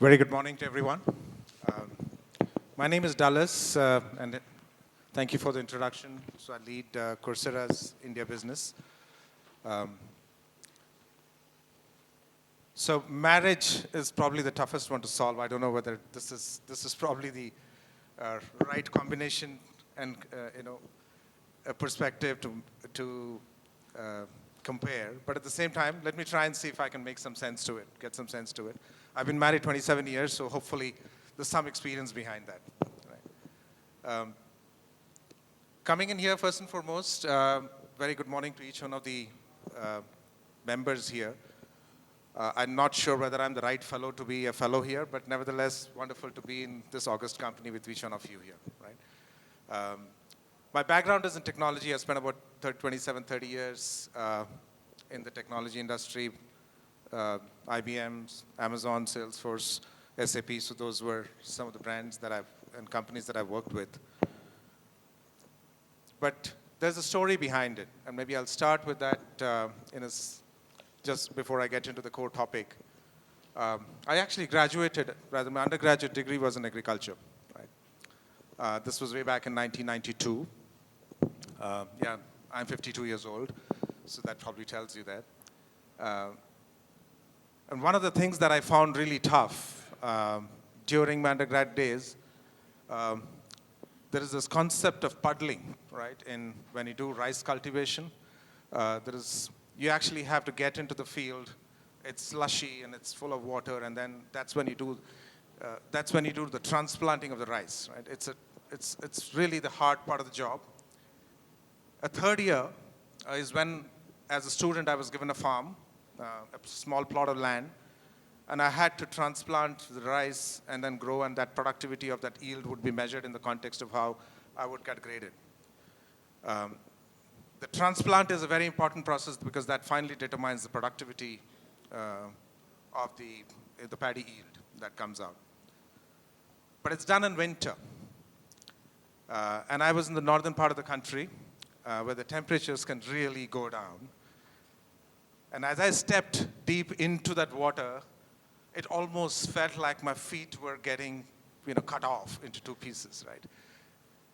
Very good morning to everyone. Um, my name is Dallas, and thank you for the introduction. So I lead Coursera's India business. So marriage is probably the toughest one to solve. I don't know whether this is probably the right combination and a perspective to compare. But at the same time, let me try and see if I can make some sense to it, get some sense to it. I've been married 27 years, so hopefully there's some experience behind that. Right. Coming in here, first and foremost, very good morning to each one of the members here. I'm not sure whether I'm the right fellow to be a fellow here, but nevertheless, wonderful to be in this august company with each one of you here. Right. My background is in technology. I spent about 30 years in the technology industry. IBM, Amazon, Salesforce, SAP, so those were some of the brands and companies that I've worked with. But there's a story behind it, and maybe I'll start with that just before I get into the core topic. I actually graduated, rather my undergraduate degree was in agriculture. Right? This was way back in 1992. Yeah, I'm 52 years old, so that probably tells you that. And one of the things that I found really tough during my undergrad days, there is this concept of puddling, right? When you do rice cultivation, you actually have to get into the field. It's slushy and it's full of water, and then that's when you do the transplanting of the rice, right? It's really the hard part of the job. A third year is when, as a student, I was given a farm. A small plot of land, and I had to transplant the rice and then grow, and that productivity of that yield would be measured in the context of how I would get graded. The transplant is a very important process because that finally determines the productivity of the paddy yield that comes out. But it's done in winter. And I was in the northern part of the country where the temperatures can really go down. And as I stepped deep into that water, it almost felt like my feet were getting, cut off into two pieces, right?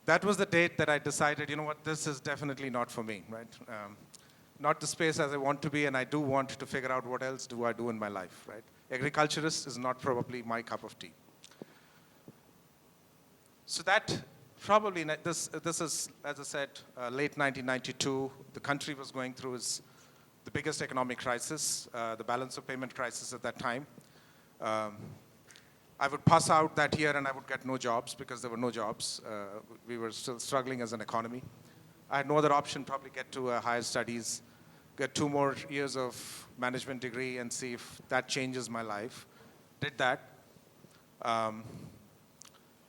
That was the date that I decided, this is definitely not for me, right? Not the space as I want to be, and I do want to figure out what else do I do in my life, right? Agriculturist is not probably my cup of tea. So that probably, this is, as I said, late 1992, the country was going through the biggest economic crisis, the balance of payment crisis at that time. I would pass out that year and I would get no jobs because there were no jobs. We were still struggling as an economy. I had no other option, probably get to higher studies, get 2 more years of management degree and see if that changes my life. Did that.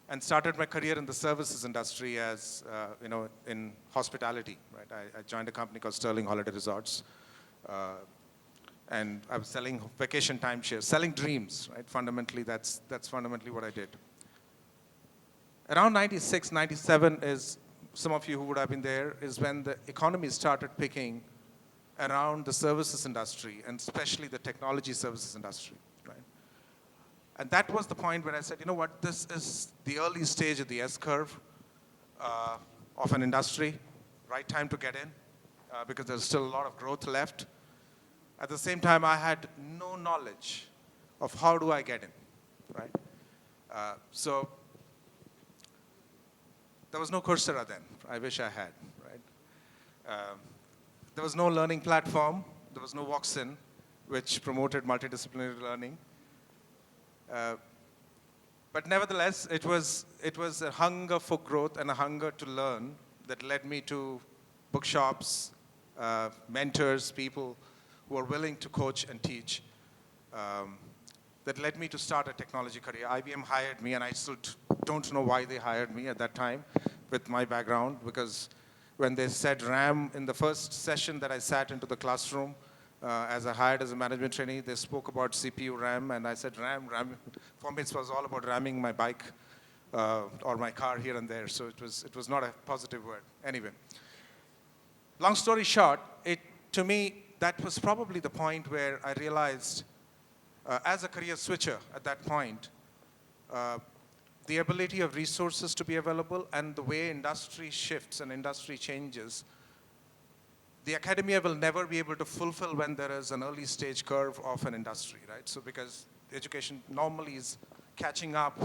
And started my career in the services industry as, in hospitality. Right? I joined a company called Sterling Holiday Resorts. And I was selling vacation timeshares, selling dreams, right? Fundamentally, that's fundamentally what I did. Around 96, 97 is, some of you who would have been there, is when the economy started picking around the services industry, and especially the technology services industry, right? And that was the point where I said, this is the early stage of the S-curve of an industry, right time to get in, because there's still a lot of growth left. At the same time, I had no knowledge of how do I get in, right? So there was no Coursera then. I wish I had, right? There was no learning platform. There was no Walks-In, which promoted multidisciplinary learning. But nevertheless, it was a hunger for growth and a hunger to learn that led me to bookshops, mentors, people who are willing to coach and teach, that led me to start a technology career. IBM hired me, and I still don't know why they hired me at that time with my background, because when they said RAM in the first session that I sat into the classroom, as I hired as a management trainee, they spoke about CPU RAM, and I said RAM. For me, it was all about ramming my bike or my car here and there, so it was not a positive word. Anyway, long story short, to me, that was probably the point where I realized as a career switcher at that point, the ability of resources to be available and the way industry shifts and industry changes, the academia will never be able to fulfill when there is an early stage curve of an industry, right? So because education normally is catching up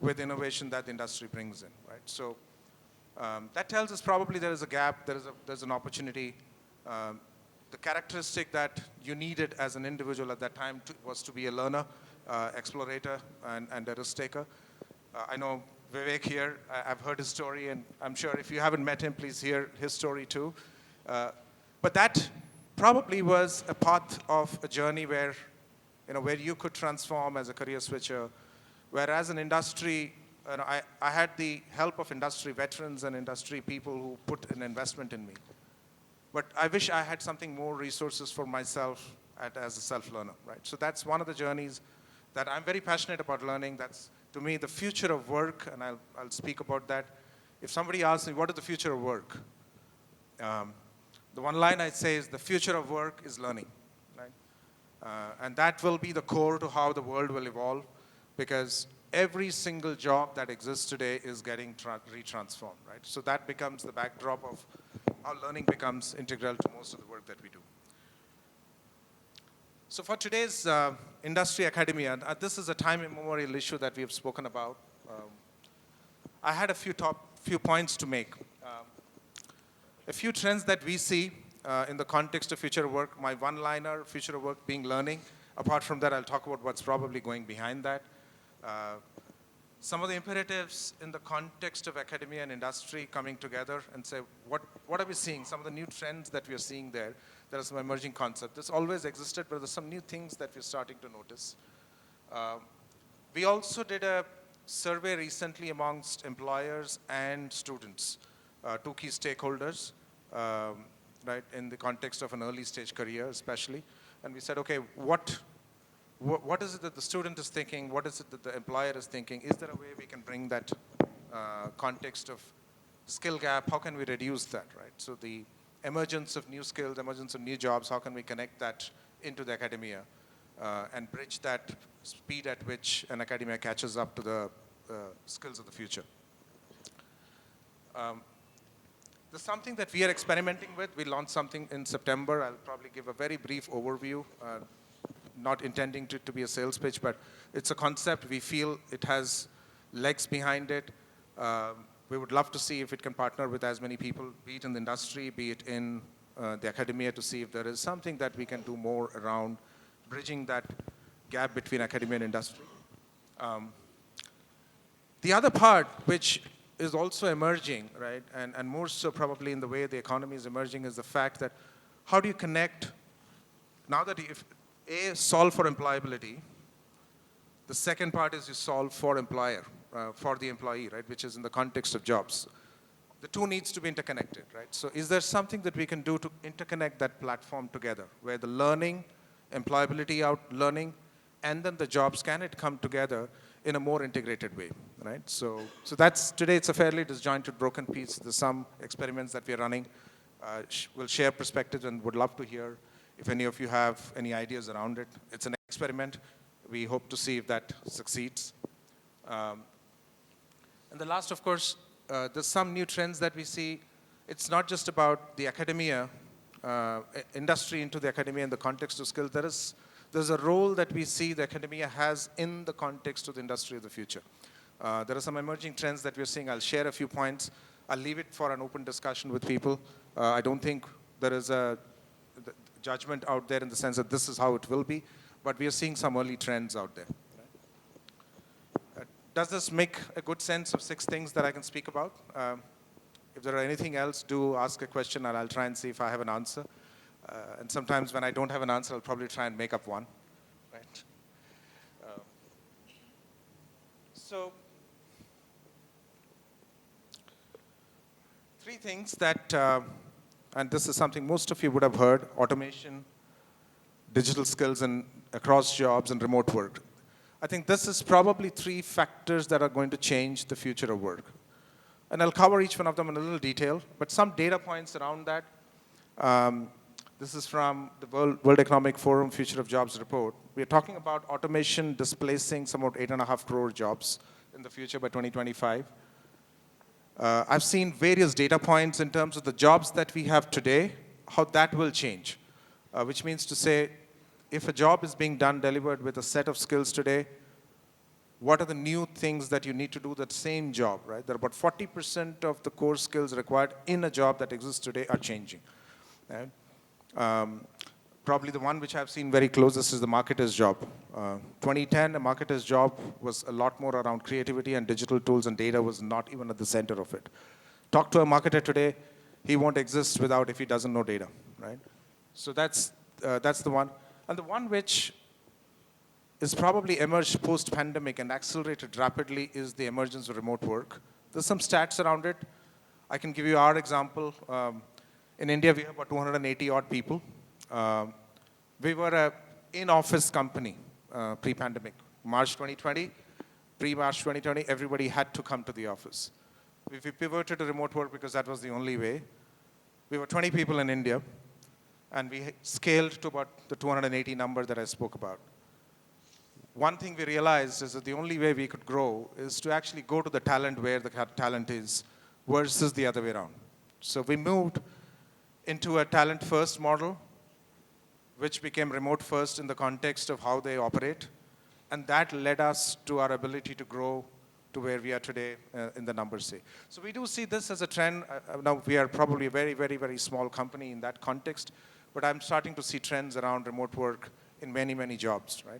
with innovation that the industry brings in, right? So that tells us probably there is a gap, there's an opportunity. The characteristic that you needed as an individual at that time was to be a learner, explorator, and a risk taker. I know Vivek here, I've heard his story, and I'm sure if you haven't met him, please hear his story too. But that probably was a path of a journey where, where you could transform as a career switcher, whereas an industry, I had the help of industry veterans and industry people who put an investment in me. But I wish I had something more resources for myself as a self-learner, right? So that's one of the journeys that I'm very passionate about learning. That's, to me, the future of work, and I'll speak about that. If somebody asks me, what is the future of work? The one line I'd say is the future of work is learning, right? And that will be the core to how the world will evolve, because every single job that exists today is getting retransformed, right? So that becomes the backdrop of how learning becomes integral to most of the work that we do. So for today's industry academia, this is a time immemorial issue that we have spoken about. I had a few points to make. A few trends that we see in the context of future of work, my one-liner, future of work being learning. Apart from that, I'll talk about what's probably going behind that. Some of the imperatives in the context of academia and industry coming together and say, what are we seeing? Some of the new trends that we are seeing there. There are some emerging concepts. This always existed, but there's some new things that we're starting to notice. We also did a survey recently amongst employers and students, two key stakeholders, right, in the context of an early stage career especially. And we said, okay, what is it that the student is thinking? What is it that the employer is thinking? Is there a way we can bring that context of skill gap? How can we reduce that, right? So the emergence of new skills, emergence of new jobs, how can we connect that into the academia and bridge that speed at which an academia catches up to the skills of the future? There's something that we are experimenting with. We launched something in September. I'll probably give a very brief overview. Not intending to be a sales pitch, but it's a concept. We feel it has legs behind it. We would love to see if it can partner with as many people, be it in the industry, be it in the academia, to see if there is something that we can do more around bridging that gap between academia and industry. The other part, which is also emerging, right, and more so probably in the way the economy is emerging, is the fact that how do you connect, now that if solve for employability. The second part is you solve for employer, for the employee, right, which is in the context of jobs. The two needs to be interconnected, right? So is there something that we can do to interconnect that platform together, where the learning, employability out learning, and then the jobs, can it come together in a more integrated way, right? So that's, today it's a fairly disjointed, broken piece. There's some experiments that we're running. We'll share perspectives and would love to hear if any of you have any ideas around it. It's an experiment. We hope to see if that succeeds. And the last, of course, there's some new trends that we see. It's not just about the academia, industry into the academia in the context of skills. There's a role that we see the academia has in the context of the industry of the future. There are some emerging trends that we're seeing. I'll share a few points. I'll leave it for an open discussion with people. I don't think there is a judgment out there in the sense that this is how it will be, but we are seeing some early trends out there. Does this make a good sense of 6 things that I can speak about? If there are anything else, do ask a question and I'll try and see if I have an answer. And sometimes when I don't have an answer, I'll probably try and make up one. Right? So 3 things that, and this is something most of you would have heard: automation, digital skills, and across jobs, and remote work. I think this is probably 3 factors that are going to change the future of work. And I'll cover each one of them in a little detail, but some data points around that. The This is from the World Economic Forum Future of Jobs report. We are talking about automation displacing somewhat 8.5 crore jobs in the future by 2025. I've seen various data points in terms of the jobs that we have today, how that will change, which means to say, if a job is being done, delivered with a set of skills today, what are the new things that you need to do that same job, right? There are about 40% of the core skills required in a job that exists today are changing. Right? Probably the one which I've seen very closest is the marketer's job. 2010, a marketer's job was a lot more around creativity, and digital tools and data was not even at the center of it. Talk to a marketer today, he won't exist without if he doesn't know data, right? So that's the one. And the one which is probably emerged post-pandemic and accelerated rapidly is the emergence of remote work. There's some stats around it. I can give you our example. In India, we have about 280 odd people. We were an in-office company pre-pandemic. March 2020, pre-March 2020, everybody had to come to the office. We pivoted to remote work because that was the only way. We were 20 people in India, and we scaled to about the 280 number that I spoke about. One thing we realized is that the only way we could grow is to actually go to the talent where the talent is versus the other way around. So we moved into a talent-first model, which became remote-first in the context of how they operate. And that led us to our ability to grow to where we are today in the numbers say. So we do see this as a trend. Now, we are probably a very, very, very small company in that context, but I'm starting to see trends around remote work in many, many jobs, right?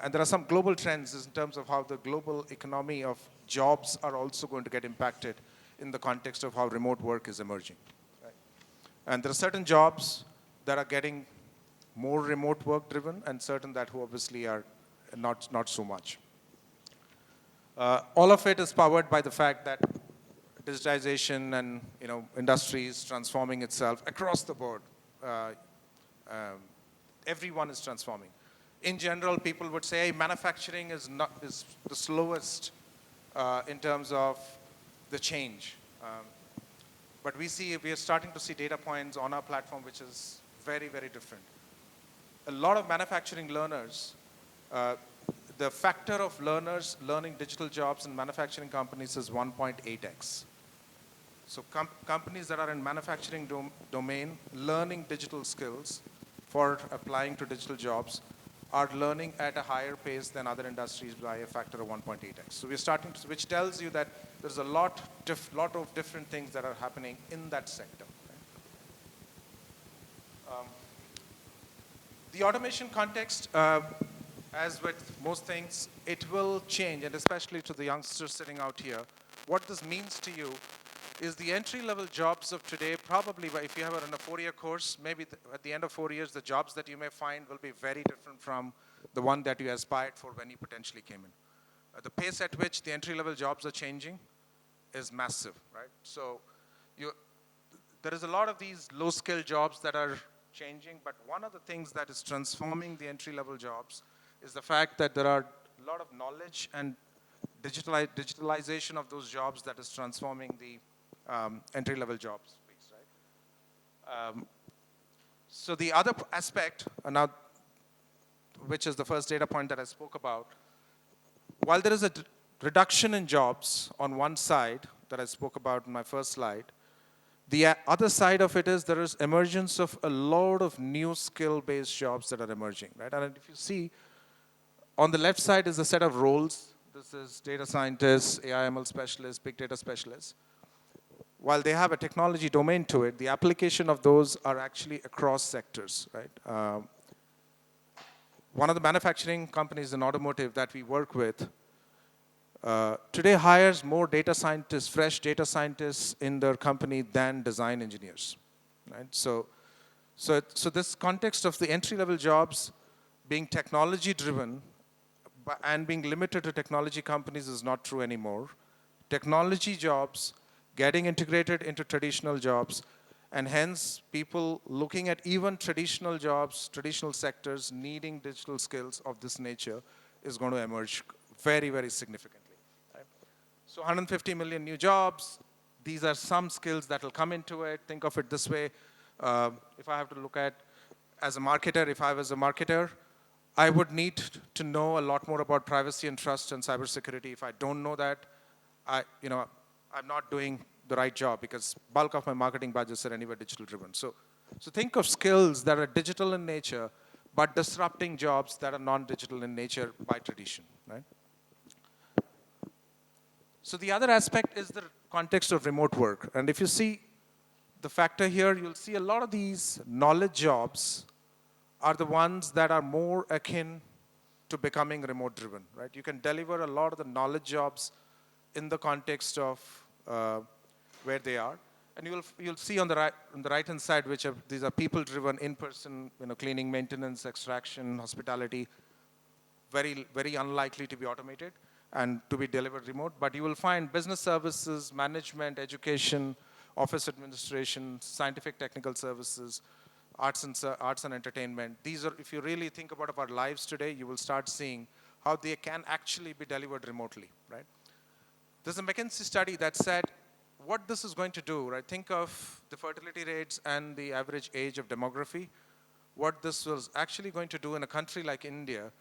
And there are some global trends in terms of how the global economy of jobs are also going to get impacted in the context of how remote work is emerging. Right? And there are certain jobs that are getting more remote work driven, and certain that who obviously are not so much. All of it is powered by the fact that digitization and industries transforming itself across the board. Everyone is transforming. In general, people would say manufacturing is the slowest in terms of the change. But we are starting to see data points on our platform which is very, very different. A lot of manufacturing learners, the factor of learners learning digital jobs in manufacturing companies is 1.8x. So companies that are in manufacturing domain learning digital skills for applying to digital jobs are learning at a higher pace than other industries by a factor of 1.8x. So we're starting to, which tells you that there's a lot of different things that are happening in that sector. Right? The automation context, as with most things, it will change, and especially to the youngsters sitting out here, what this means to you is the entry-level jobs of today, probably if you have it in a 4-year course, maybe at the end of 4 years, the jobs that you may find will be very different from the one that you aspired for when you potentially came in. The pace at which the entry-level jobs are changing is massive, right? So there is a lot of these low-skill jobs that are changing, but one of the things that is transforming the entry-level jobs is the fact that there are a lot of knowledge and digitalization of those jobs that is transforming the entry-level jobs, right? So the other aspect, now, which is the first data point that I spoke about, while there is a reduction in jobs on one side that I spoke about in my first slide, the other side of it is there is emergence of a lot of new skill-based jobs that are emerging, right? And if you see, on the left side is a set of roles. This is data scientists, AI/ML specialists, big data specialists. While they have a technology domain to it, the application of those are actually across sectors, right? One of the manufacturing companies in automotive that we work with today hires more data scientists, fresh data scientists in their company than design engineers, right? So this context of the entry-level jobs being technology-driven and being limited to technology companies is not true anymore. Technology jobs getting integrated into traditional jobs, and hence people looking at even traditional jobs, traditional sectors needing digital skills of this nature is going to emerge very, very significantly. Right? So 150 million new jobs, these are some skills that will come into it. Think of it this way. If I have to look at as a marketer, if I was a marketer, I would need to know a lot more about privacy and trust and cybersecurity. If I don't know that, I'm not doing the right job because bulk of my marketing budgets are anyway digital driven. So think of skills that are digital in nature, but disrupting jobs that are non-digital in nature by tradition, right? So the other aspect is the context of remote work. And if you see the factor here, you'll see a lot of these knowledge jobs are the ones that are more akin to becoming remote driven, right? You can deliver a lot of the knowledge jobs in the context of where they are. And you'll see on the right hand side, these are people driven, in-person, cleaning, maintenance, extraction, hospitality, very, very unlikely to be automated and to be delivered remote. But you will find business services, management, education, office administration, scientific technical services, arts and entertainment. These are, if you really think about our lives today, you will start seeing how they can actually be delivered remotely, right? There's a McKinsey study that said what this is going to do, right? Think of the fertility rates and the average age of demography. What this was actually going to do in a country like India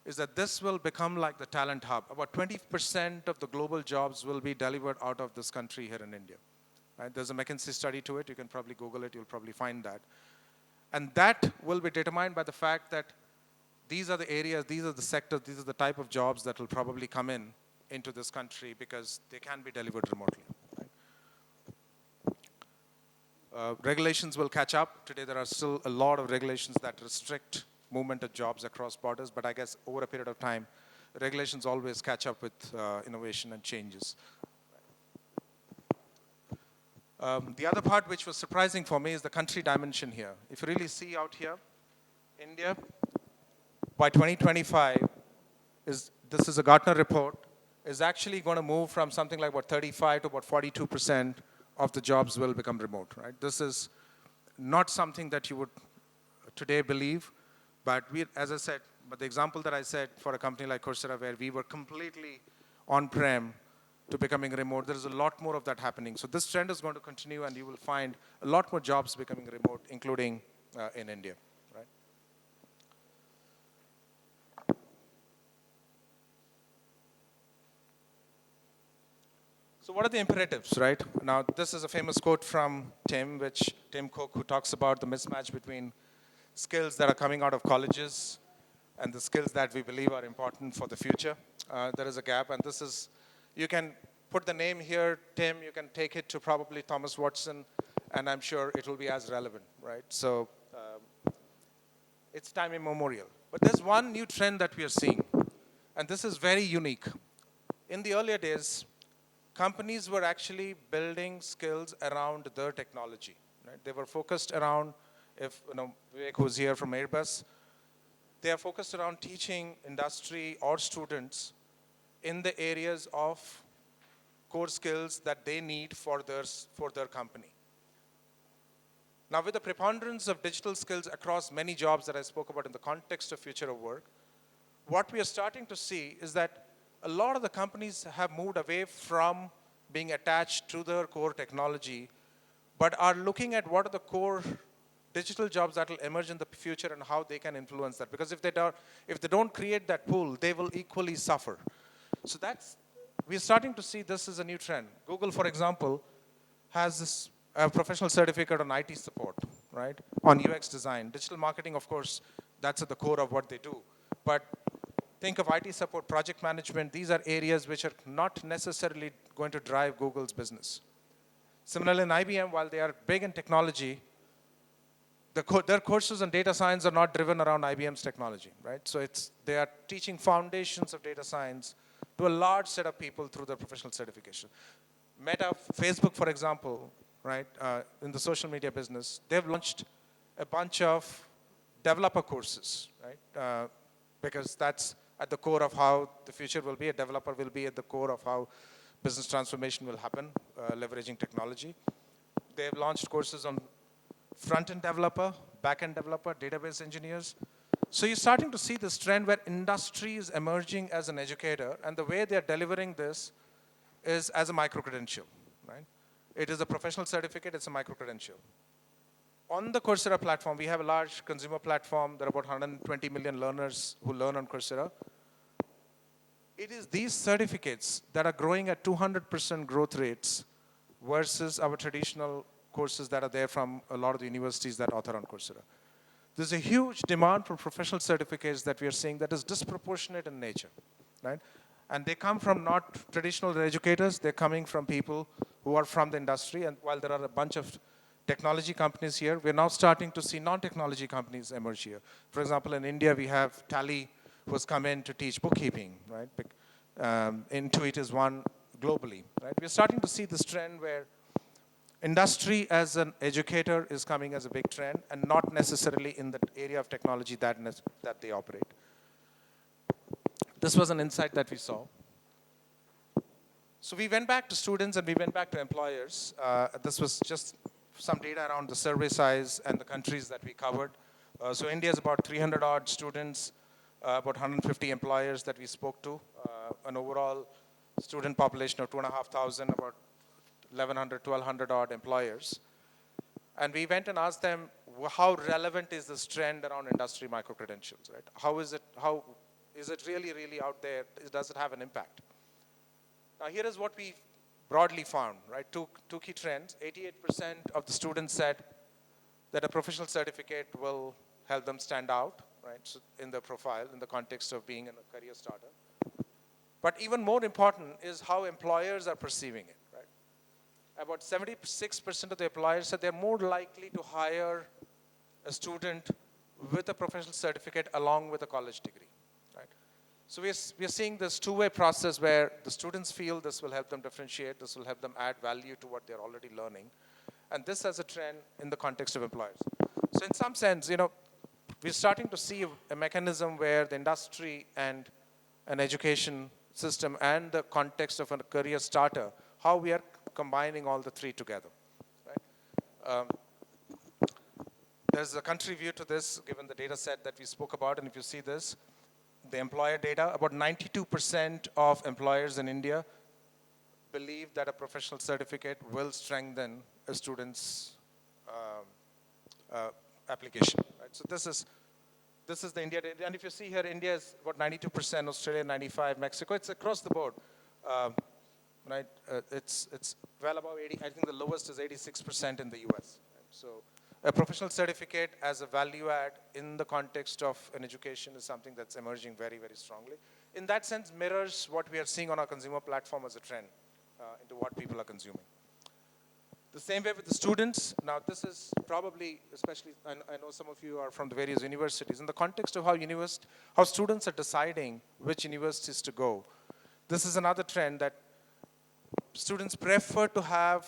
is that this will become like the talent hub. About 20% of the global jobs will be delivered out of this country here in India. Right? There's a McKinsey study to it. You can probably Google it. You'll probably find that. And that will be determined by the fact that these are the areas, these are the sectors, these are the type of jobs that will probably come into this country because they can be delivered remotely. Right? Regulations will catch up. Today there are still a lot of regulations that restrict movement of jobs across borders, but I guess over a period of time, regulations always catch up with innovation and changes. The other part which was surprising for me is the country dimension here. If you really see out here, India, by 2025, this is a Gartner report, is actually going to move from something like about 35 to about 42% of the jobs will become remote, right? This is not something that you would today believe, but as I said, but the example that I said for a company like Coursera where we were completely on-prem to becoming remote, there's a lot more of that happening. So this trend is going to continue and you will find a lot more jobs becoming remote, including in India, right? So what are the imperatives, right? Now, this is a famous quote from Tim Cook, who talks about the mismatch between skills that are coming out of colleges and the skills that we believe are important for the future. There is a gap, and this is, you can put the name here, Tim, you can take it to probably Thomas Watson, and I'm sure it will be as relevant, right? So it's time immemorial. But there's one new trend that we are seeing, and this is very unique. In the earlier days, companies were actually building skills around their technology, right? They were focused around, if Vivek who's here from Airbus, they are focused around teaching industry or students in the areas of core skills that they need for their company. Now, with the preponderance of digital skills across many jobs that I spoke about in the context of future of work, what we are starting to see is that a lot of the companies have moved away from being attached to their core technology, but are looking at what are the core digital jobs that will emerge in the future and how they can influence that. Because if they don't create that pool, they will equally suffer. So we're starting to see this as a new trend. Google, for example, has this professional certificate on IT support, right? On UX design. Digital marketing, of course, that's at the core of what they do. But think of IT support, project management. These are areas which are not necessarily going to drive Google's business. Similarly, in IBM, while they are big in technology, their courses on data science are not driven around IBM's technology, right? So they are teaching foundations of data science to a large set of people through their professional certification. Meta, Facebook, for example, right, in the social media business, they've launched a bunch of developer courses, right? Because that's at the core of how the future will be. A developer will be at the core of how business transformation will happen, leveraging technology. They've launched courses on front-end developer, back-end developer, database engineers. So you're starting to see this trend where industry is emerging as an educator, and the way they're delivering this is as a micro-credential, right? It is a professional certificate, it's a micro-credential. on the Coursera platform, we have a large consumer platform. There are about 120 million learners who learn on Coursera. It is these certificates that are growing at 200% growth rates versus our traditional courses that are there from a lot of the universities that author on Coursera. There's a huge demand for professional certificates that we are seeing that is disproportionate in nature, right? And they come from not traditional educators, they're coming from people who are from the industry. And while there are a bunch of technology companies here, we're now starting to see non-technology companies emerge here. For example, in India, we have Tally, who's come in to teach bookkeeping, right? Intuit is one globally, right? We're starting to see this trend where industry as an educator is coming as a big trend and not necessarily in the area of technology that they operate. This was an insight that we saw. So we went back to students and we went back to employers. This was just some data around the survey size and the countries that we covered. So India is about 300 odd students, about 150 employers that we spoke to, an overall student population of 2,500, about 1,100, 1,200 odd employers. And we went and asked them, how relevant is this trend around industry micro-credentials, right? How is it really, really out there? Does it have an impact? Now here is what we broadly found, right? Two key trends. 88% of the students said that a professional certificate will help them stand out, right? So in the profile, in the context of being a career starter. But even more important is how employers are perceiving it, right? About 76% of the employers said they're more likely to hire a student with a professional certificate along with a college degree, right? So we're seeing this two-way process where the students feel this will help them differentiate, this will help them add value to what they're already learning. And this as a trend in the context of employers. So in some sense, we're starting to see a mechanism where the industry and an education system and the context of a career starter, how we are combining all the three together, right? There's a country view to this, given the data set that we spoke about, and if you see this, the employer data, about 92% of employers in India believe that a professional certificate will strengthen a student's application, right? So this is the India data, and if you see here, India is about 92%, Australia 95%, Mexico, it's across the board, right? It's well above 80, I think the lowest is 86% in the US. Right? So a professional certificate as a value add in the context of an education is something that's emerging very, very strongly. In that sense, mirrors what we are seeing on our consumer platform as a trend into what people are consuming. The same way with the students. Now this is probably, especially, I know some of you are from the various universities, in the context of how students are deciding which universities to go. This is another trend that students prefer to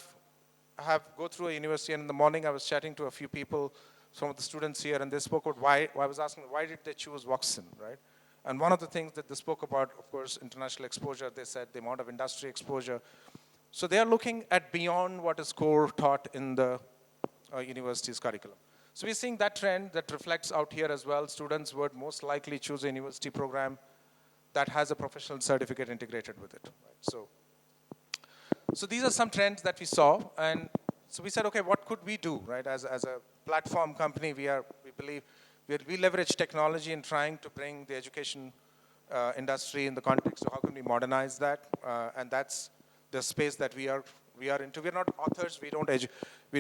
go through a university. And in the morning I was chatting to a few people, some of the students here, and they spoke about I was asking why did they choose Voxen, right? And one of the things that they spoke about, of course, international exposure. They said the amount of industry exposure. So they are looking at beyond what is core taught in the university's curriculum. So we're seeing that trend that reflects out here as well. Students would most likely choose a university program that has a professional certificate integrated with it. Right? So these are some trends that we saw, and so we said, okay, what could we do, right? As a platform company, we believe we leverage technology in trying to bring the education industry in the context of how can we modernize that, and that's the space that we are into. We're not authors. We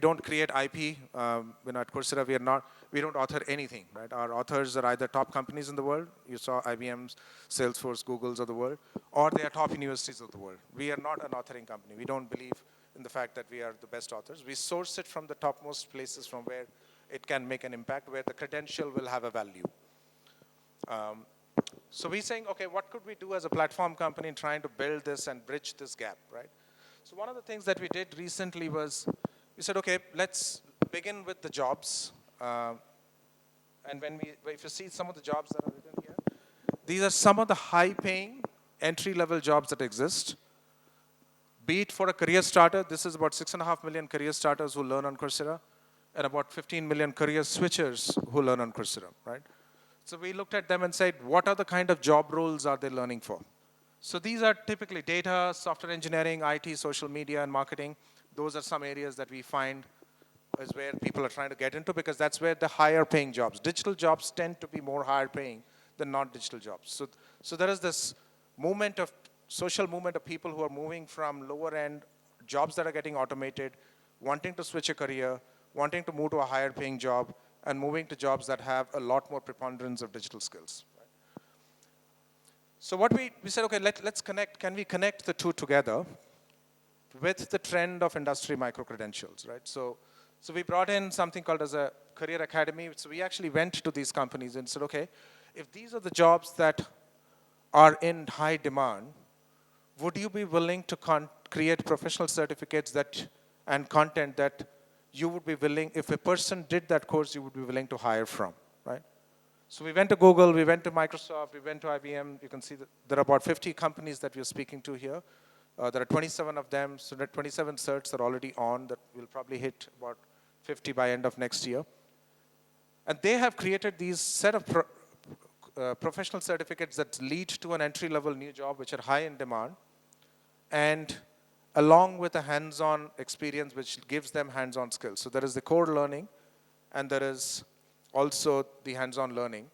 don't create IP. At Coursera, we don't author anything, right? Our authors are either top companies in the world. You saw IBM's, Salesforce, Google's of the world, or they are top universities of the world. We are not an authoring company. We don't believe in the fact that we are the best authors. We source it from the topmost places from where it can make an impact, where the credential will have a value. So we're saying, okay, what could we do as a platform company in trying to build this and bridge this gap, right? So one of the things that we did recently was, we said, okay, let's begin with the jobs. And if you see some of the jobs that are written here, these are some of the high-paying, entry-level jobs that exist. Be it for a career starter, this is about 6.5 million career starters who learn on Coursera, and about 15 million career switchers who learn on Coursera, right? So we looked at them and said, what are the kind of job roles are they learning for? So these are typically data, software engineering, IT, social media, and marketing. Those are some areas that we find is where people are trying to get into, because that's where the higher paying jobs. Digital jobs tend to be more higher paying than non-digital jobs. So there is this movement of, social movement of people who are moving from lower end jobs that are getting automated, wanting to switch a career, wanting to move to a higher paying job, and moving to jobs that have a lot more preponderance of digital skills. So what we said, okay, let's connect, can we connect the two together with the trend of industry micro-credentials, right? So we brought in something called as a career academy. So we actually went to these companies and said, okay, if these are the jobs that are in high demand, would you be willing to create professional certificates that and content that you would be willing, if a person did that course, you would be willing to hire from, right? So we went to Google, we went to Microsoft, we went to IBM. You can see that there are about 50 companies that we're speaking to here. There are 27 of them, so that 27 certs are already on that will probably hit about 50 by end of next year. And they have created these set of professional certificates that lead to an entry-level new job, which are high in demand, and along with a hands-on experience, which gives them hands-on skills. So there is the core learning, and there is also the hands-on learning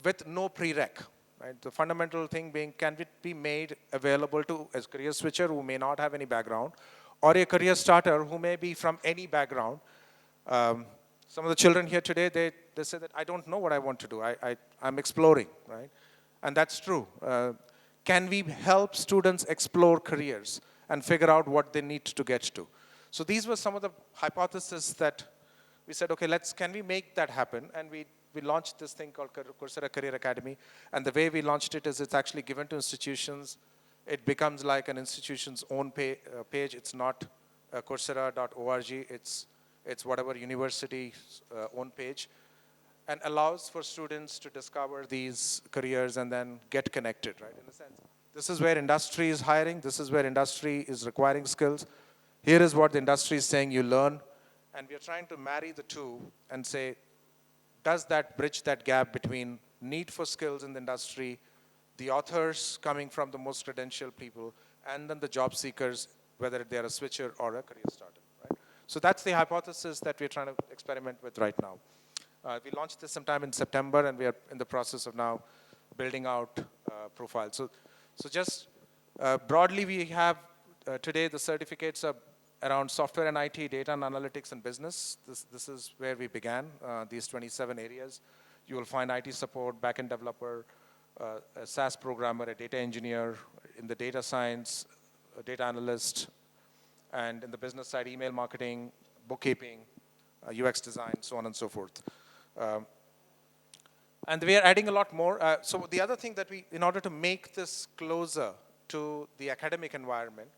with no prereq. Right? The fundamental thing being, can it be made available to a career switcher who may not have any background, or a career starter who may be from any background. Some of the children here today, they say that I don't know what I want to do. I'm exploring, right? And that's true. Can we help students explore careers and figure out what they need to get to? So these were some of the hypotheses that we said, okay, can we make that happen? And we launched this thing called Coursera Career Academy. And the way we launched it is it's actually given to institutions. It becomes like an institution's own page. It's not Coursera.org. It's whatever university's own page, and allows for students to discover these careers and then get connected, right, in a sense. This is where industry is hiring. This is where industry is requiring skills. Here is what the industry is saying you learn. And we are trying to marry the two and say, does that bridge that gap between need for skills in the industry, the authors coming from the most credentialed people, and then the job seekers, whether they're a switcher or a career starter, right? So that's the hypothesis that we're trying to experiment with right now. We launched this sometime in September, and we are in the process of now building out profiles. So just broadly, we have today the certificates are around software and IT, data and analytics, and business. This is where we began, these 27 areas. You will find IT support, backend developer, a SaaS programmer, a data engineer, in the data science, a data analyst, and in the business side, email marketing, bookkeeping, UX design, so on and so forth. And we are adding a lot more. So the other thing that in order to make this closer to the academic environment,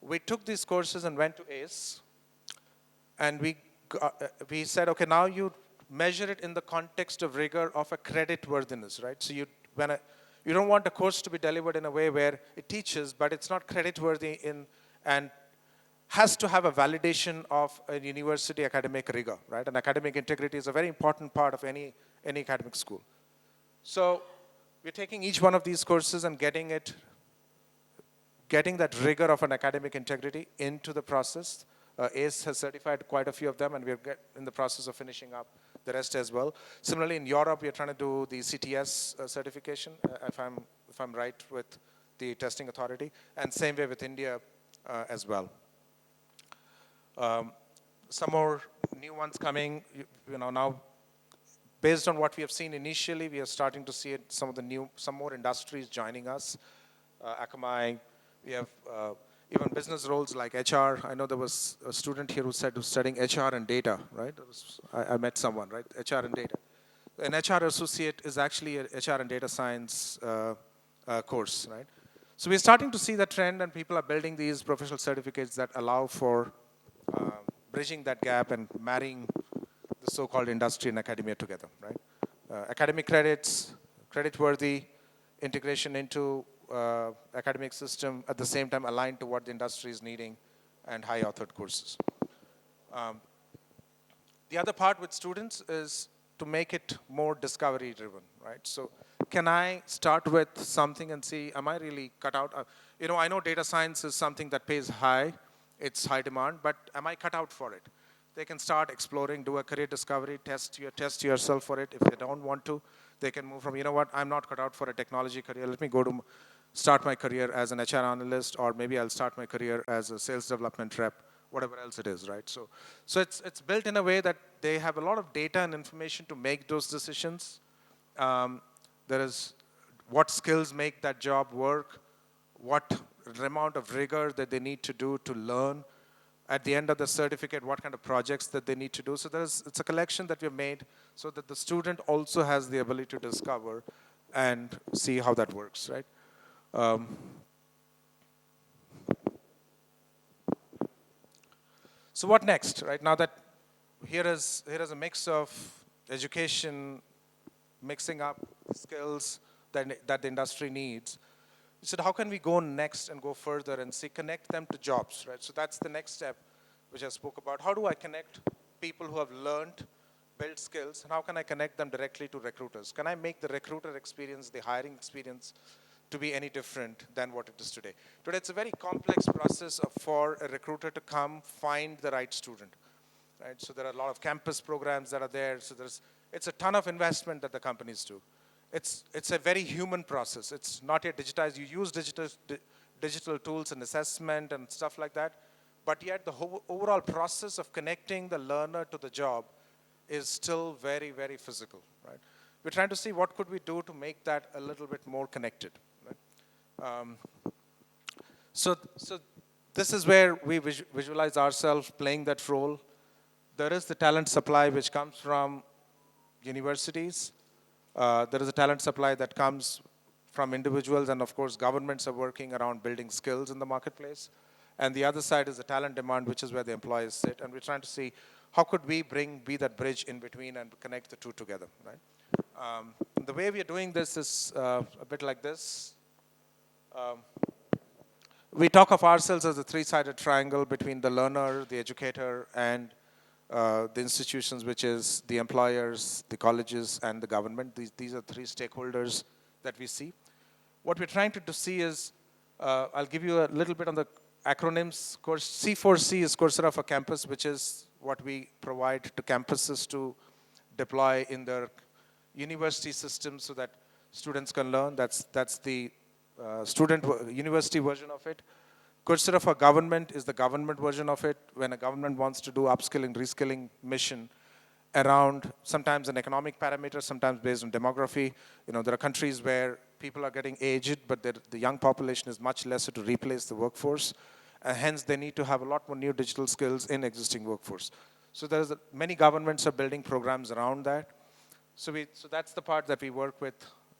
we took these courses and went to ACE, and we said, okay, now you measure it in the context of rigor of a credit worthiness, right? So you don't want a course to be delivered in a way where it teaches, but it's not credit worthy and has to have a validation of a university academic rigor, right? And academic integrity is a very important part of any academic school. So we're taking each one of these courses and getting that rigor of an academic integrity into the process. ACE has certified quite a few of them, and we're in the process of finishing up the rest as well. Similarly, in Europe, we're trying to do the CTS certification, if I'm right with the testing authority, and same way with India as well. Some more new ones coming, now based on what we have seen initially, we are starting to see some more industries joining us. Akamai, we have even business roles like HR. I know there was a student here who said was studying HR and data, right? I met someone, right? HR and data. An HR associate is actually an HR and data science course, right? So we're starting to see that trend, and people are building these professional certificates that allow for bridging that gap and marrying the so-called industry and academia together, right? Academic credits, credit-worthy, integration into academic system, at the same time aligned to what the industry is needing, and high-authored courses. The other part with students is to make it more discovery-driven, right? So can I start with something and see, am I really cut out? I know data science is something that pays high, it's high demand, but am I cut out for it? they can start exploring, do a career discovery, test yourself for it. If they don't want to, they can move from, you know what, I'm not cut out for a technology career. Let me go to start my career as an HR analyst, or maybe I'll start my career as a sales development rep, whatever else it is, right? So it's built in a way that they have a lot of data and information to make those decisions. There is what skills make that job work, what amount of rigor that they need to do to learn. At the end of the certificate, what kind of projects that they need to do. So it's a collection that we've made so that the student also has the ability to discover and see how that works, right? So what next, right? Now that here is a mix of education, mixing up skills that the industry needs. We said, how can we go next and go further and see, connect them to jobs, right? So that's the next step, which I spoke about. How do I connect people who have learned, built skills, and how can I connect them directly to recruiters? Can I make the recruiter experience, the hiring experience, to be any different than what it is today? Today, it's a very complex process for a recruiter to come find the right student, right? So there are a lot of campus programs that are there. So it's a ton of investment that the companies do. It's a very human process. It's not yet digitized. You use digital tools and assessment and stuff like that, but yet the whole overall process of connecting the learner to the job is still very, very physical, right? We're trying to see what could we do to make that a little bit more connected, right? So this is where we visualize ourselves playing that role. There is the talent supply which comes from universities. There is a talent supply that comes from individuals, and of course governments are working around building skills in the marketplace. And the other side is the talent demand, which is where the employers sit. And we're trying to see how could we be that bridge in between and connect the two together, right? The way we are doing this is a bit like this. We talk of ourselves as a three-sided triangle between the learner, the educator, and the institutions, which is the employers, the colleges, and the government. These are three stakeholders that we see. What we're trying to see is, I'll give you a little bit on the acronyms. C4C is Coursera for Campus, which is what we provide to campuses to deploy in their university systems so that students can learn. That's the university version of it. Coursera for Government is the government version of it, when a government wants to do upskilling, reskilling mission around sometimes an economic parameter, sometimes based on demography. You know, there are countries where people are getting aged, but the young population is much lesser to replace the workforce. Hence, they need to have a lot more new digital skills in existing workforce. So many governments are building programs around that. So that's the part that we work with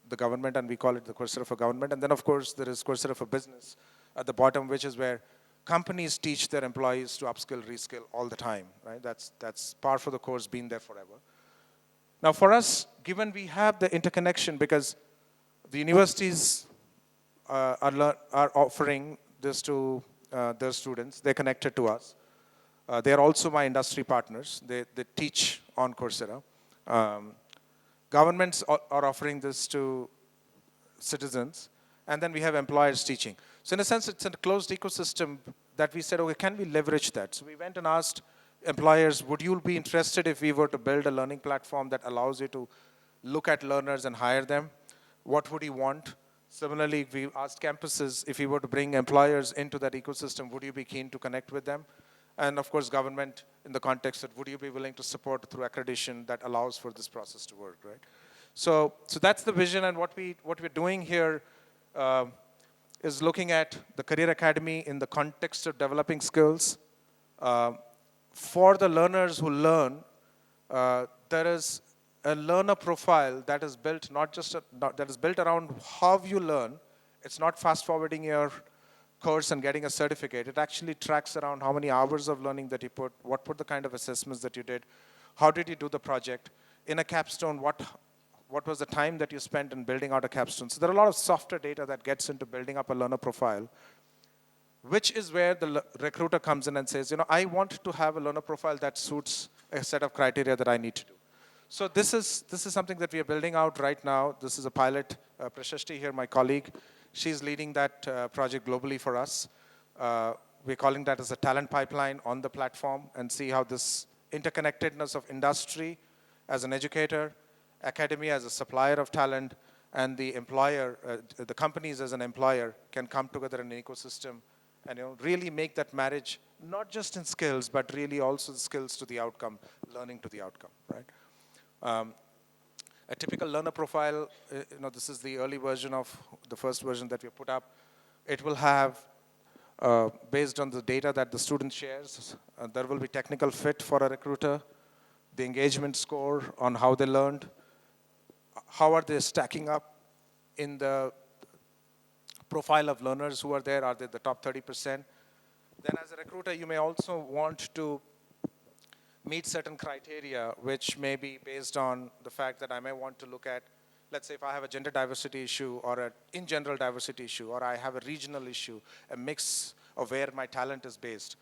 the government, and we call it the Coursera for Government. And then, of course, there is Coursera for Business at the bottom, which is where companies teach their employees to upskill, reskill all the time, right? That's par for the course, been there forever. Now, for us, given we have the interconnection, because the universities are offering this to their students, they're connected to us. They're also my industry partners. They teach on Coursera. Governments are offering this to citizens, and then we have employers teaching. So in a sense, it's a closed ecosystem that we said, okay, can we leverage that? So we went and asked employers, would you be interested if we were to build a learning platform that allows you to look at learners and hire them? What would you want? Similarly, we asked campuses, if we were to bring employers into that ecosystem, would you be keen to connect with them? And of course, government in the context of, would you be willing to support through accreditation that allows for this process to work, right? So that's the vision, and what we're doing here is looking at the Career Academy in the context of developing skills. For the learners who learn, there is a learner profile that is built that is built around how you learn. It's not fast forwarding your course and getting a certificate. It actually tracks around how many hours of learning that you put, what were the kind of assessments that you did, how did you do the project. In a capstone, what was the time that you spent in building out a capstone. So there are a lot of software data that gets into building up a learner profile, which is where the recruiter comes in and says, you know, I want to have a learner profile that suits a set of criteria that I need to do. So this is something that we are building out right now. This is a pilot. Prashasti here, my colleague, she's leading that project globally for us. We're calling that as a talent pipeline on the platform, and see how this interconnectedness of industry as an educator, academia as a supplier of talent, and the employer, the companies as an employer can come together in an ecosystem and really make that marriage not just in skills, but really also the skills to the outcome, learning to the outcome, right? A typical learner profile, this is the early version of the first version that we put up. It will have, based on the data that the student shares, there will be technical fit for a recruiter, the engagement score on how they learned, how are they stacking up in the profile of learners who are there, are they the top 30%? Then as a recruiter, you may also want to meet certain criteria, which may be based on the fact that I may want to look at, let's say if I have a gender diversity issue or an in general diversity issue, or I have a regional issue, a mix of where my talent is based,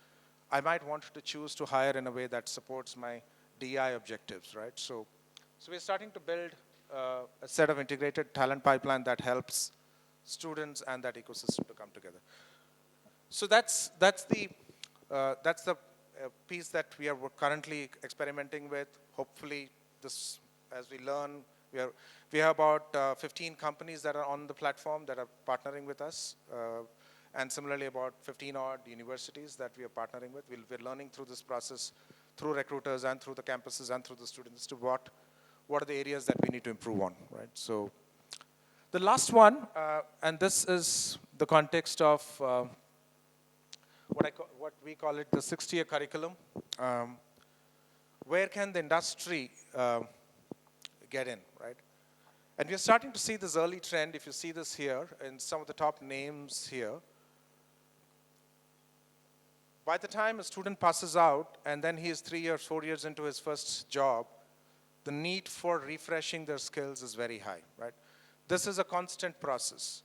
I might want to choose to hire in a way that supports my DI objectives, right? So we're starting to build a set of integrated talent pipeline that helps students and that ecosystem to come together. So that's the piece that we are currently experimenting with. Hopefully, this, as we learn, we have about 15 companies that are on the platform that are partnering with us, and similarly about 15 odd universities that we are partnering with. We're learning through this process, through recruiters and through the campuses and through the students, to what are the areas that we need to improve on, right? So the last one, and this is the context of what we call it the 60-year curriculum. Where can the industry get in, right? And we're starting to see this early trend. If you see this here, in some of the top names here, by the time a student passes out and then he is 3 years, 4 years into his first job, the need for refreshing their skills is very high, right? This is a constant process.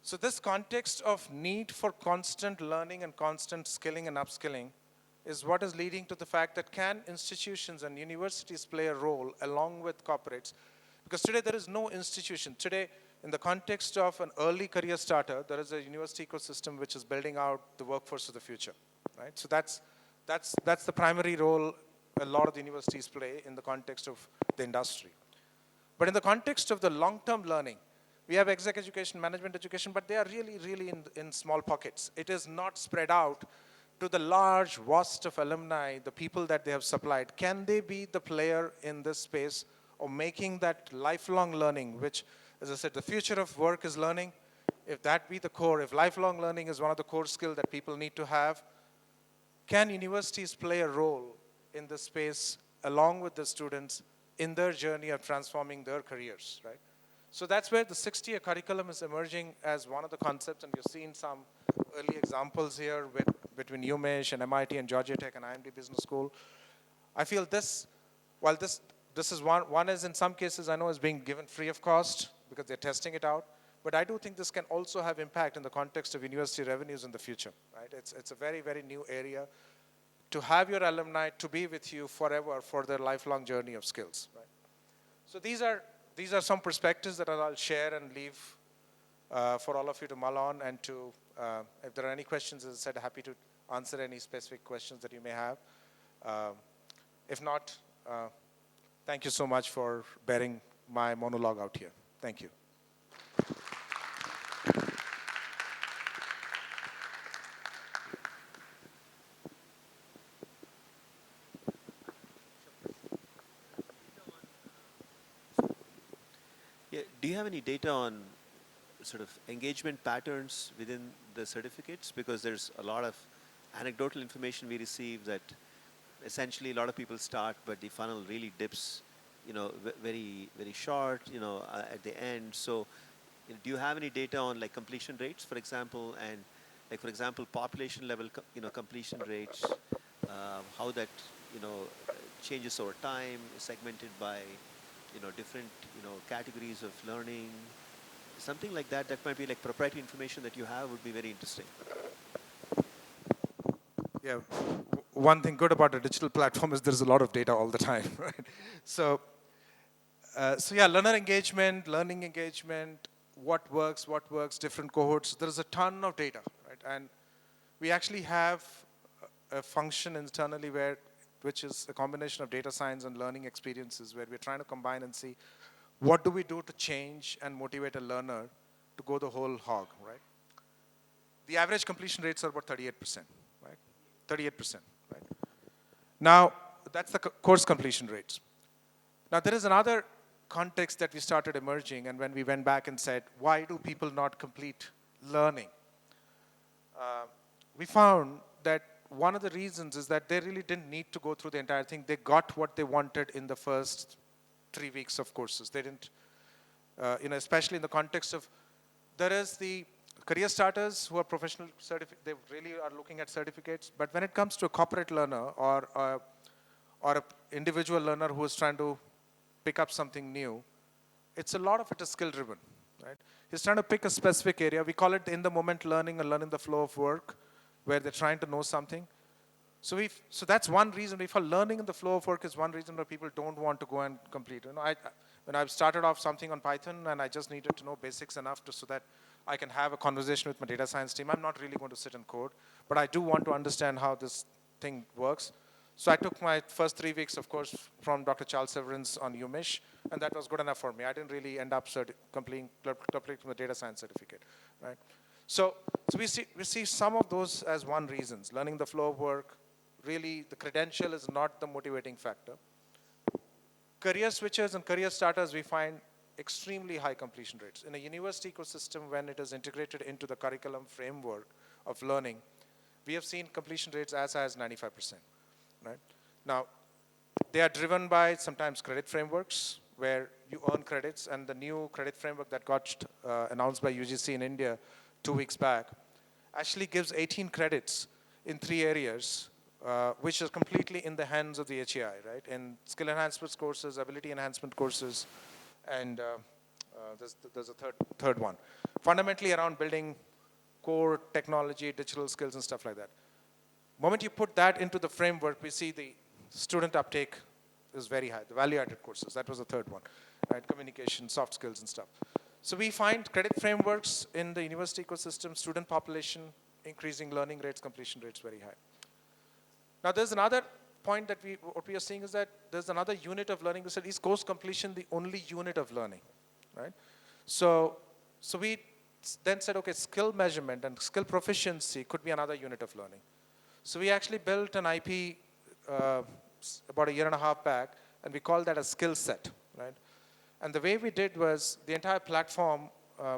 So this context of need for constant learning and constant skilling and upskilling is what is leading to the fact that can institutions and universities play a role along with corporates? Because today there is no institution. Today, in the context of an early career starter, there is a university ecosystem which is building out the workforce of the future, right? So that's the primary role a lot of the universities play in the context of the industry. But in the context of the long-term learning, we have exec education, management education, but they are really, really in small pockets. It is not spread out to the large vast of alumni, the people that they have supplied. Can they be the player in this space of making that lifelong learning, which, as I said, the future of work is learning. If that be the core, if lifelong learning is one of the core skills that people need to have, can universities play a role in this space along with the students in their journey of transforming their careers, right? So that's where the 60-year curriculum is emerging as one of the concepts, and you've seen some early examples here between UMesh and MIT and Georgia Tech and IMD Business School. I feel this, while this is one is in some cases I know is being given free of cost because they're testing it out, but I do think this can also have impact in the context of university revenues in the future, right? It's a very, very new area to have your alumni to be with you forever for their lifelong journey of skills, right? So these are some perspectives that I'll share and leave for all of you to mull on, and to, if there are any questions, as I said, happy to answer any specific questions that you may have. If not, thank you so much for bearing my monologue out here. Thank you. Yeah, do you have any data on sort of engagement patterns within the certificates? Because there's a lot of anecdotal information we receive that essentially a lot of people start, but the funnel really dips, very, very short, at the end. So do you have any data on like completion rates, for example, and like, for example, population level, completion rates, how that, changes over time, segmented by, different, categories of learning, something like that, that might be like proprietary information that you have would be very interesting. Yeah, one thing good about a digital platform is there's a lot of data all the time, right? So yeah, learning engagement, what works, different cohorts. There's a ton of data, right? And we actually have a function internally where which is a combination of data science and learning experiences, where we're trying to combine and see what do we do to change and motivate a learner to go the whole hog, right? The average completion rates are about 38%, right? 38%, right? Now, that's the course completion rates. Now, there is another context that we started emerging, and when we went back and said, why do people not complete learning? We found that one of the reasons is that they really didn't need to go through the entire thing. They got what they wanted in the first 3 weeks of courses. They didn't, especially in the context of, there is the career starters who are professional, they really are looking at certificates. But when it comes to a corporate learner or an individual learner who is trying to pick up something new, it's a lot of it is skill driven, right? He's trying to pick a specific area. We call it in the moment learning or learning the flow of work, where they're trying to know something. So that's one reason we feel learning in the flow of work is one reason why people don't want to go and complete. When I've started off something on Python and I just needed to know basics enough so that I can have a conversation with my data science team, I'm not really going to sit and code, but I do want to understand how this thing works. So I took my first 3 weeks, of course, from Dr. Charles Severance on UMich, and that was good enough for me. I didn't really end up completing the data science certificate, right? So we see some of those as one reasons. Learning the flow of work, really the credential is not the motivating factor. Career switchers and career starters, we find extremely high completion rates. In a university ecosystem, when it is integrated into the curriculum framework of learning, we have seen completion rates as high as 95%. Right? Now, they are driven by sometimes credit frameworks where you earn credits, and the new credit framework that got announced by UGC in India 2 weeks back actually gives 18 credits in 3 areas, which is completely in the hands of the HEI, right? In skill enhancement courses, ability enhancement courses, and there's a third one. Fundamentally around building core technology, digital skills, and stuff like that. The moment you put that into the framework, we see the student uptake is very high. The value-added courses, that was the third one, right? Communication, soft skills, and stuff. So we find credit frameworks in the university ecosystem, student population, increasing learning rates, completion rates very high. Now there's another point that what we are seeing is that there's another unit of learning. We said, is course completion the only unit of learning, right? So we then said, okay, skill measurement and skill proficiency could be another unit of learning. So we actually built an IP about 1.5 years back, and we called that a skill set, right? And the way we did was the entire platform,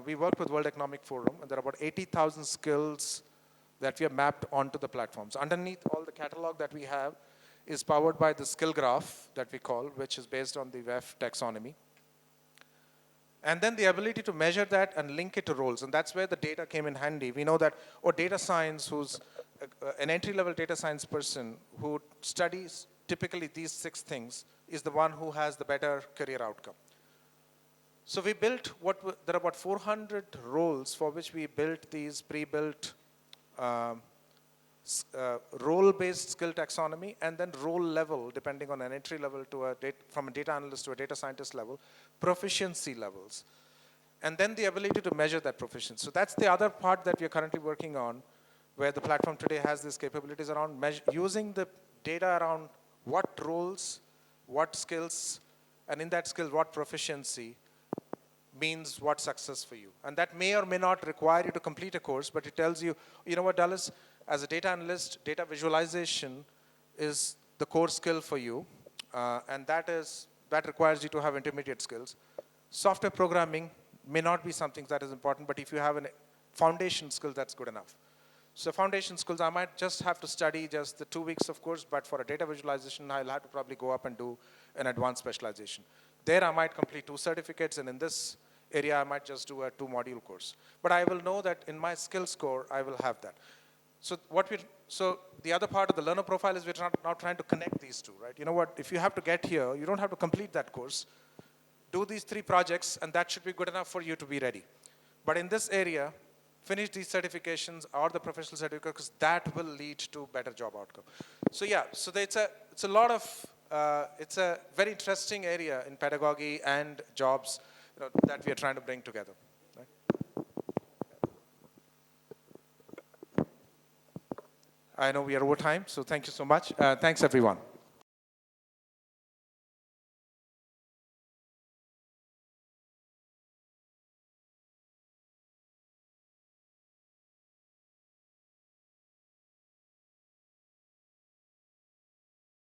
we worked with World Economic Forum, and there are about 80,000 skills that we have mapped onto the platforms. Underneath all the catalog that we have is powered by the skill graph that we call, which is based on the WEF taxonomy. And then the ability to measure that and link it to roles, and that's where the data came in handy. We know that, data science, who's an entry-level data science person who studies typically these 6 things is the one who has the better career outcome. So we built there are about 400 roles for which we built these pre-built role-based skill taxonomy, and then role level, depending on an entry level to from a data analyst to a data scientist level, proficiency levels. And then the ability to measure that proficiency. So that's the other part that we are currently working on, where the platform today has these capabilities around using the data around what roles, what skills, and in that skill, what proficiency means what success for you. And that may or may not require you to complete a course, but it tells you, you know what, Dallas, as a data analyst, data visualization is the core skill for you, and that requires you to have intermediate skills. Software programming may not be something that is important, but if you have a foundation skill, that's good enough. So foundation skills, I might just have to study just the 2 weeks of course, but for a data visualization, I'll have to probably go up and do an advanced specialization. There I might complete 2 certificates, and in this area I might just do a 2-module course. But I will know that in my skill score, I will have that. So the other part of the learner profile is we're now trying to connect these two, right? You know what, if you have to get here, you don't have to complete that course. Do these 3 projects, and that should be good enough for you to be ready. But in this area, finish these certifications or the professional certificate, because that will lead to better job outcome. So yeah, so it's a very interesting area in pedagogy and jobs, that we are trying to bring together. Right? I know we are over time, so thank you so much. Thanks everyone.